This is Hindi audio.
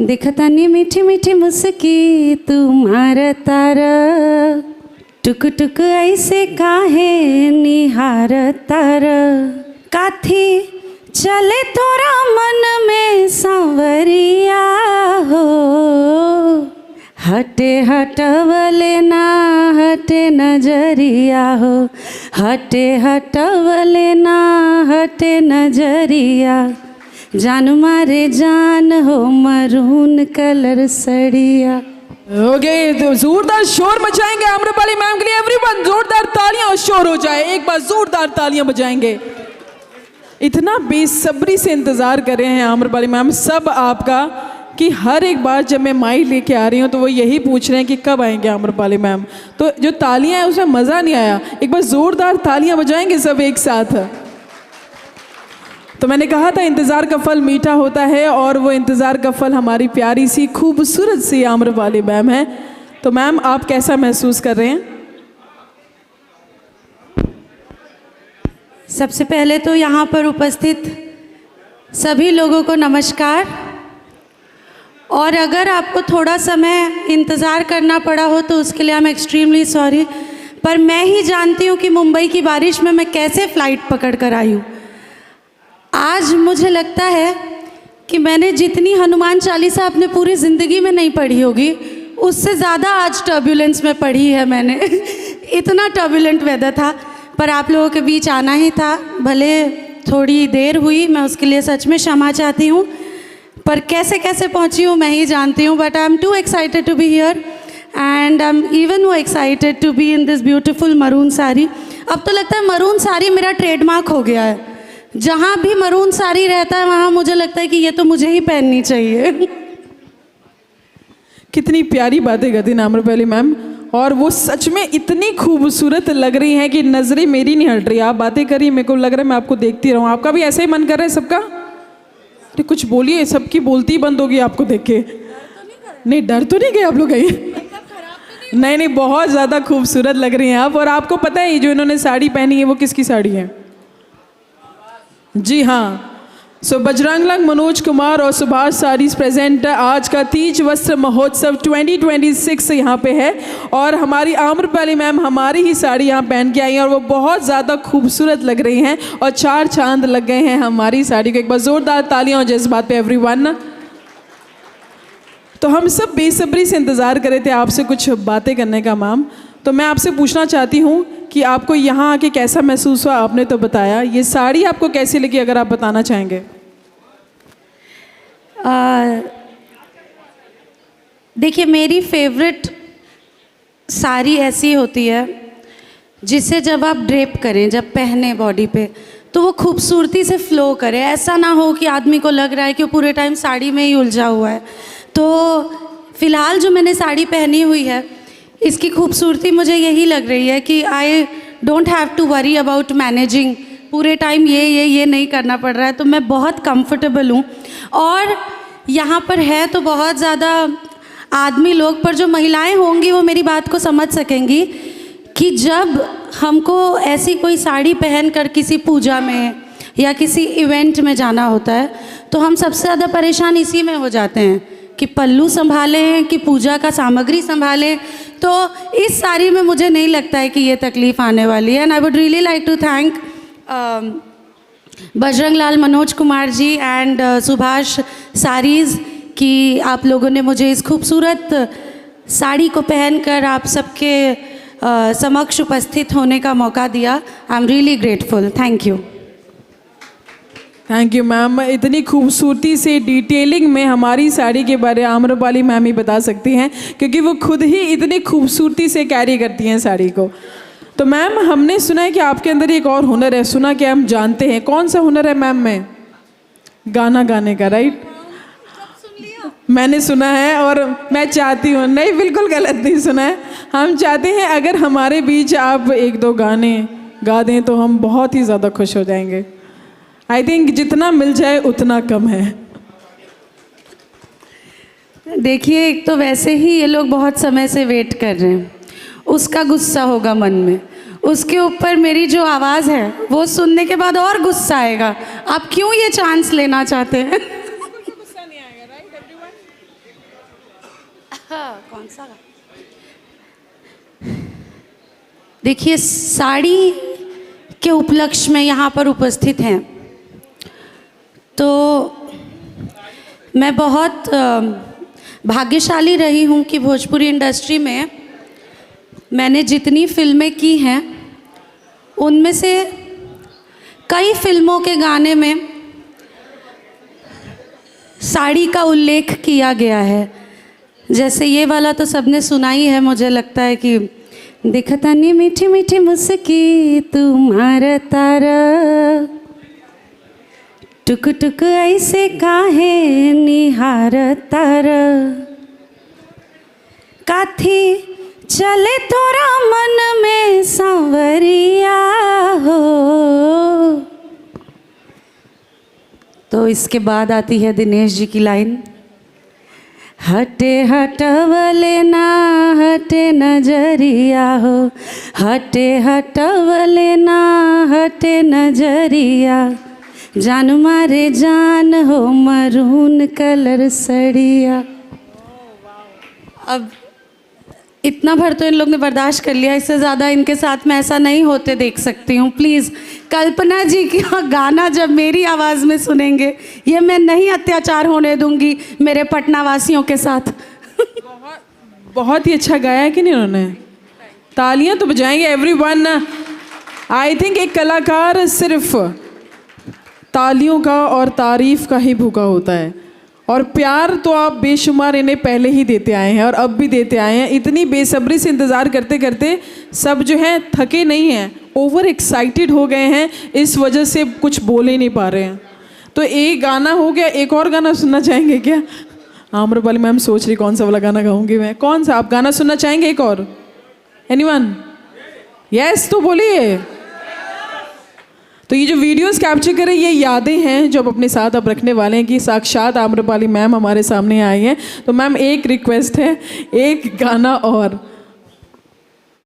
दिखतानी मीठी मीठी मुस्की तू मार तारा, टुक टुक ऐसे काहे निहार तारा, काथी चले तोरा मन में सांवरिया हो, हटे हटवले ना हटे नजरिया हो, हटे हटवले ना हटे नजरिया, जान मारे जान हो मरून कलर सड़िया। ओके, तो जोरदार शोर मचाएंगे आम्रपाली मैम के लिए। एवरीवन जोरदार तालियां और शोर हो जाए, एक बार जोरदार तालियां बजाएंगे। इतना बेसब्री से इंतज़ार कर रहे हैं आम्रपाली मैम सब आपका कि हर एक बार जब मैं माइक लेके आ रही हूँ तो वो यही पूछ रहे हैं कि कब आएंगे आम्रपाली मैम। तो जो तालियां हैं उसमें मज़ा नहीं आया, एक बार ज़ोरदार तालियां बजाएंगे सब एक साथ। तो मैंने कहा था इंतज़ार का फल मीठा होता है, और वो इंतज़ार का फल हमारी प्यारी सी खूबसूरत सी आम्रपाली मैम है। तो मैम आप कैसा महसूस कर रहे हैं? सबसे पहले तो यहाँ पर उपस्थित सभी लोगों को नमस्कार। और अगर आपको थोड़ा समय इंतज़ार करना पड़ा हो तो उसके लिए आई एम एक्सट्रीमली सॉरी, पर मैं ही जानती हूँ कि मुंबई की बारिश में मैं कैसे फ़्लाइट पकड़ कर आई हूँ। आज मुझे लगता है कि मैंने जितनी हनुमान चालीसा अपने पूरी ज़िंदगी में नहीं पढ़ी होगी उससे ज़्यादा आज टर्बुलेंस में पढ़ी है मैंने। इतना टर्बुलेंट वेदर था, पर आप लोगों के बीच आना ही था। भले थोड़ी देर हुई, मैं उसके लिए सच में क्षमा चाहती हूँ, पर कैसे कैसे पहुँची हूँ मैं ही जानती हूँ। But I am too excited to be here and I am even more excited to be in this beautiful maroon sari. अब तो लगता है मरून साड़ी मेरा ट्रेडमार्क हो गया है, जहाँ भी मरून साड़ी रहता है वहाँ मुझे लगता है कि ये तो मुझे ही पहननी चाहिए। कितनी प्यारी बातें करती हैं आम्रपाली मैम, और वो सच में इतनी खूबसूरत लग रही हैं कि नज़रें मेरी नहीं हट रही। आप बातें करिए, मेरे को लग रहा है मैं आपको देखती रहूँ। आपका भी ऐसा ही मन कर रहा है सबका? अरे कुछ बोलिए, सबकी बोलती ही बंद होगी आपको देख के। नहीं, डर तो नहीं गए आप लोग कहीं? नहीं नहीं, बहुत ज़्यादा खूबसूरत लग रही हैं आप। और आपको पता है ये जो इन्होंने साड़ी पहनी है वो किसकी साड़ी है? जी हाँ, सो बजरंग लाल मनोज कुमार और सुभाष साड़ीज प्रेजेंट आज का तीज वस्त्र महोत्सव 2026 यहाँ पे है, और हमारी आम्रपाली मैम हमारी ही साड़ी यहाँ पहन के आई हैं और वो बहुत ज़्यादा खूबसूरत लग रही हैं और चार चांद लग गए हैं हमारी साड़ी को। एक बार ज़ोरदार तालियां और जज्बात पे एवरीवन। तो हम सब बेसब्री से इंतज़ार कर रहे थे आपसे कुछ बातें करने का मैम। तो मैं आपसे पूछना चाहती हूँ कि आपको यहाँ आके कैसा महसूस हुआ? आपने तो बताया, ये साड़ी आपको कैसी लगी, अगर आप बताना चाहेंगे। देखिए, मेरी फेवरेट साड़ी ऐसी होती है जिसे जब आप ड्रेप करें, जब पहने बॉडी पे, तो वो खूबसूरती से फ़्लो करे। ऐसा ना हो कि आदमी को लग रहा है कि वो पूरे टाइम साड़ी में ही उलझा हुआ है। तो फ़िलहाल जो मैंने साड़ी पहनी हुई है इसकी खूबसूरती मुझे यही लग रही है कि I don't have to worry about managing, पूरे टाइम ये नहीं करना पड़ रहा है। तो मैं बहुत कंफर्टेबल हूँ। और यहाँ पर है तो बहुत ज़्यादा आदमी लोग, पर जो महिलाएं होंगी वो मेरी बात को समझ सकेंगी कि जब हमको ऐसी कोई साड़ी पहनकर किसी पूजा में या किसी इवेंट में जाना होता है तो हम सबसे ज़्यादा परेशान इसी में हो जाते हैं कि पल्लू संभालें कि पूजा का सामग्री संभालें। तो इस साड़ी में मुझे नहीं लगता है कि ये तकलीफ़ आने वाली है। And I would really like to thank Bajrang Lal Manoj Kumar ji and Subhash Sarees कि आप लोगों ने मुझे इस खूबसूरत साड़ी को पहनकर आप सबके समक्ष उपस्थित होने का मौका दिया। I am really grateful. Thank you. Thank you ma'am. इतनी खूबसूरती से डिटेलिंग में हमारी साड़ी के बारे में आम्रपाली मैम ही बता सकती हैं, क्योंकि वो खुद ही इतनी खूबसूरती से कैरी करती हैं साड़ी को। तो मैम, हमने सुना है कि आपके अंदर एक और हुनर है, सुना कि हम जानते हैं। कौन सा हुनर है मैम में? गाना गाने का, राइट? मैंने सुना है और मैं चाहती हूँ, नहीं बिल्कुल गलत नहीं सुना है, हम चाहते हैं अगर हमारे बीच आप एक दो गाने गा दें तो हम बहुत ही ज़्यादा खुश हो जाएंगे। आई थिंक जितना मिल जाए उतना कम है। देखिए, एक तो वैसे ही ये लोग बहुत समय से वेट कर रहे हैं, उसका गुस्सा होगा मन में, उसके ऊपर मेरी जो आवाज़ है वो सुनने के बाद और गुस्सा आएगा। आप क्यों ये चांस लेना चाहते हैं? हाँ, कौन सा? देखिए, साड़ी के उपलक्ष्य में यहाँ पर उपस्थित हैं, तो मैं बहुत भाग्यशाली रही हूँ कि भोजपुरी इंडस्ट्री में मैंने जितनी फिल्में की हैं उनमें से कई फिल्मों के गाने में साड़ी का उल्लेख किया गया है। जैसे ये वाला तो सबने सुना ही है, मुझे लगता है कि दिखता नहीं मीठी मीठी मुस्की तुम्हारा तारा, टुक टुक ऐसे काहे निहार तारा, काथी चले तोरा मन में सांवरिया हो। तो इसके बाद आती है दिनेश जी की लाइन, हटे हटवले ना हटे नजरिया हो, हटे हटवले ना हटे नजरिया, जान मारे जान हो मरून कलर सड़िया। अब इतना भर तो इन लोग ने बर्दाश्त कर लिया, इससे ज़्यादा इनके साथ मैं ऐसा नहीं होते देख सकती हूँ। प्लीज़ कल्पना जी का गाना जब मेरी आवाज़ में सुनेंगे, ये मैं नहीं अत्याचार होने दूंगी मेरे पटना वासियों के साथ। बहुत ही अच्छा गाया है कि नहीं उन्होंने? तालियां तो बजाएंगे एवरीवन। आई थिंक एक कलाकार सिर्फ तालियों का और तारीफ का ही भूखा होता है, और प्यार तो आप बेशुमार इन्हें पहले ही देते आए हैं और अब भी देते आए हैं। इतनी बेसब्री से इंतज़ार करते करते सब जो है थके नहीं हैं, ओवर एक्साइटेड हो गए हैं, इस वजह से कुछ बोल ही नहीं पा रहे हैं। तो एक गाना हो गया, एक और गाना सुनना चाहेंगे क्या? आम्रपाली मैम सोच रही कौन सा वाला गाना गाऊंगी मैं, कौन सा आप गाना सुनना चाहेंगे? एक और एनीवन? यस तो बोलिए। तो ये जो वीडियोस कैप्चर करें ये यादें हैं जो आप अपने साथ अब रखने वाले हैं कि साक्षात आम्रपाली मैम हमारे सामने आई हैं। तो मैम एक रिक्वेस्ट है, एक गाना और